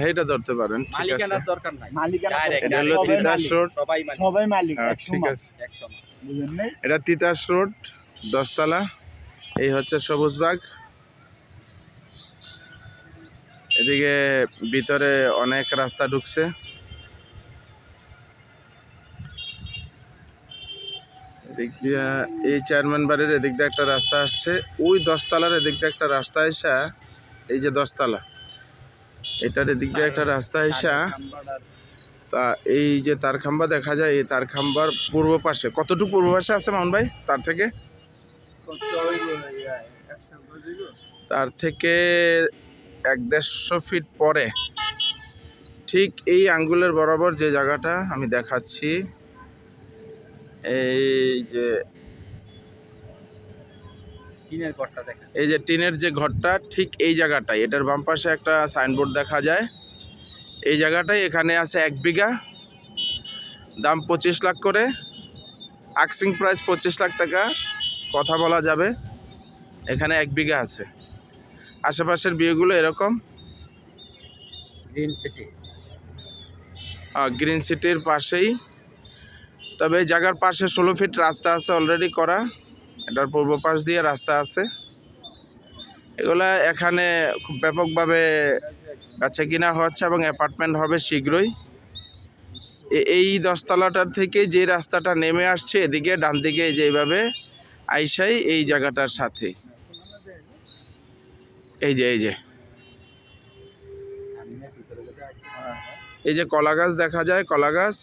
এটা ধরতে পারেন, ঠিক আছে। মালিকানার দরকার নাই, এটা হলো তিতাস রোড, সবাই মালিক ঠিক আছে। এটা তিতাস রোড 10 তলা। এই হচ্ছে সবুজবাগ। এদিকে ভিতরে অনেক রাস্তা ঢুকছে। এদিক দিয়ে এই চেয়ারম্যান বাড়ির এদিক দিয়ে একটা রাস্তা আসছে, ওই 10 তলার এদিক দিয়ে একটা রাস্তা আসা, এই যে 10 তলা এটার এদিক দিয়ে একটা রাস্তা আসা, তা এই যে তার খাম্বা দেখা যায়, এই তার খাম্বার পূর্ব পাশে, কতটুকু পূর্ব পাশে আছে মামুন ভাই? তার থেকে 1-150 ফিট পরে ঠিক এই আঙ্গুলের বরাবর যে জায়গাটা আমি দেখাচ্ছি, এই যে এই যে টিনের যে ঘরটা, ঠিক এই জায়গাটায়, এটার বাম পাশে একটা সাইনবোর্ড দেখা যায়। এই জায়গাটায় এখানে আছে 1 বিঘা, দাম 25 লাখ করে, আস্কিং প্রাইস 25 লাখ টাকা, কথা বলা যাবে। এখানে 1 বিঘা আছে। আশেপাশের বিয়েগুলো এরকম, গ্রিন সিটির পাশেই। তবে এই জায়গার পাশে 16 ফিট রাস্তা আছে অলরেডি করা, এটার পূর্ব পাশ দিয়ে রাস্তা আছে। এগুলা এখানে খুব ব্যাপকভাবে বেচা কিনা হচ্ছে এবং অ্যাপার্টমেন্ট হবে শীঘ্রই। এই 10 তলাটার থেকে যে রাস্তাটা নেমে আসছে এদিকে ডান দিকে, যেভাবে আইসাই এই জায়গাটার সাথে এই যে কলা গাছ দেখা যায়, কলা গাছ,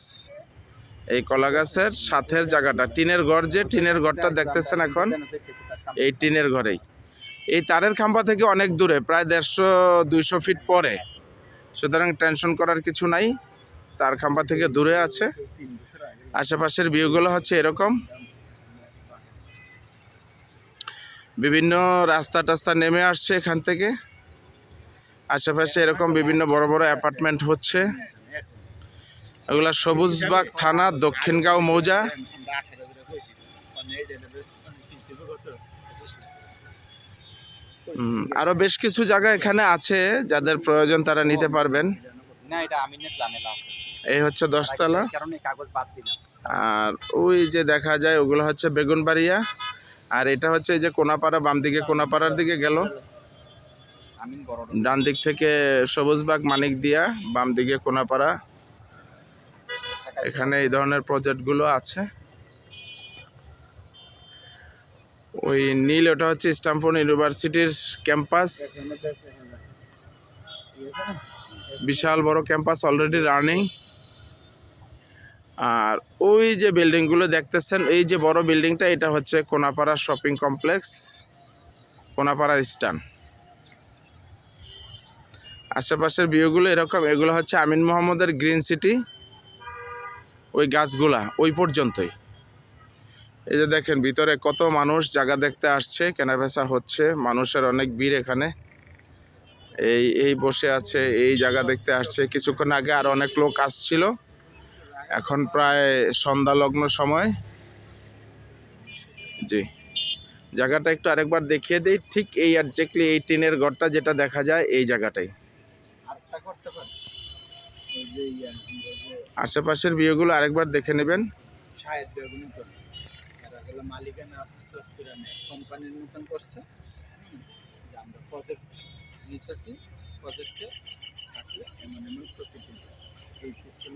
এই কলা গাছের সাথের জায়গাটা টিনের ঘর, যে টিনের ঘরটা দেখতেছেন এখন, এই টিনের ঘরেই। এই তারের খাম্বা থেকে অনেক দূরে, প্রায় 150-200 ফিট পরে, সুতরাং টেনশন করার কিছু নাই, তার খাম্বা থেকে দূরে আছে। আশেপাশের ভিউগুলো হচ্ছে এরকম, বিভিন্ন রাস্তা টাস্তা নেমে আসছে এখান থেকে। আশেপাশে এরকম বিভিন্ন বড় বড় অ্যাপার্টমেন্ট হচ্ছে। এগুলা সবুজবাগ থানা, দক্ষিণগাঁও মৌজা। আরো বেশ কিছু জায়গা এখানে আছে, যাদের প্রয়োজন তারা নিতে পারবেন। এই হচ্ছে 10 তলা। আর ওই যে দেখা যায় ওগুলো হচ্ছে বেগুনবাড়িয়া, আর এটা হচ্ছে এই যে কোনাপাড়া, বাম দিকে কোনাপাড়ার দিকে গেল, ডান দিক থেকে সবুজবাগ মানিক দিয়া, বাম দিকে কোনাপাড়া। এখানে এই ধরনের প্রজেক্টগুলো আছে। ওই নীল, ওটা হচ্ছে স্ট্যামফোর্ড ইউনিভার্সিটির ক্যাম্পাস, বিশাল বড় ক্যাম্পাস, অলরেডি রানিং। আর ওই যে বিল্ডিংগুলো দেখতেছেন, এই যে বড় বিল্ডিংটা, এটা হচ্ছে কোনাপাড়া শপিং কমপ্লেক্স, কোনাপাড়া স্টান। আশেপাশের ভিউগুলো এরকম। এগুলো হচ্ছে আমিন মোহাম্মদের গ্রিন সিটি, ওই গাছগুলা ওই পর্যন্তই। এই যে দেখেন ভিতরে কত মানুষ জায়গা দেখতে আসছে, কেনাবেচা হচ্ছে, মানুষের অনেক ভিড় এখানে। এই বসে আছে, এই জায়গা দেখতে আসছে। কিছুক্ষণ আগে আর অনেক লোক আসছিল, এখন প্রায় সন্ধ্যা লগ্ন সময়। জি, জায়গাটা একটু আরেকবার দেখিয়ে দিই। ঠিক এই এক্স্যাক্টলি এই টিনের ঘরটা যেটা দেখা যায়, এই জায়গাটাই। আশেপাশের ভিউগুলো আরেকবার দেখে নেবেন। মালিকানা কোম্পানির মতন করছে, আমরা প্রজেক্ট নিতেছি, প্রজেক্টে থাকলে এমন প্রকৃতি এই সিস্টেম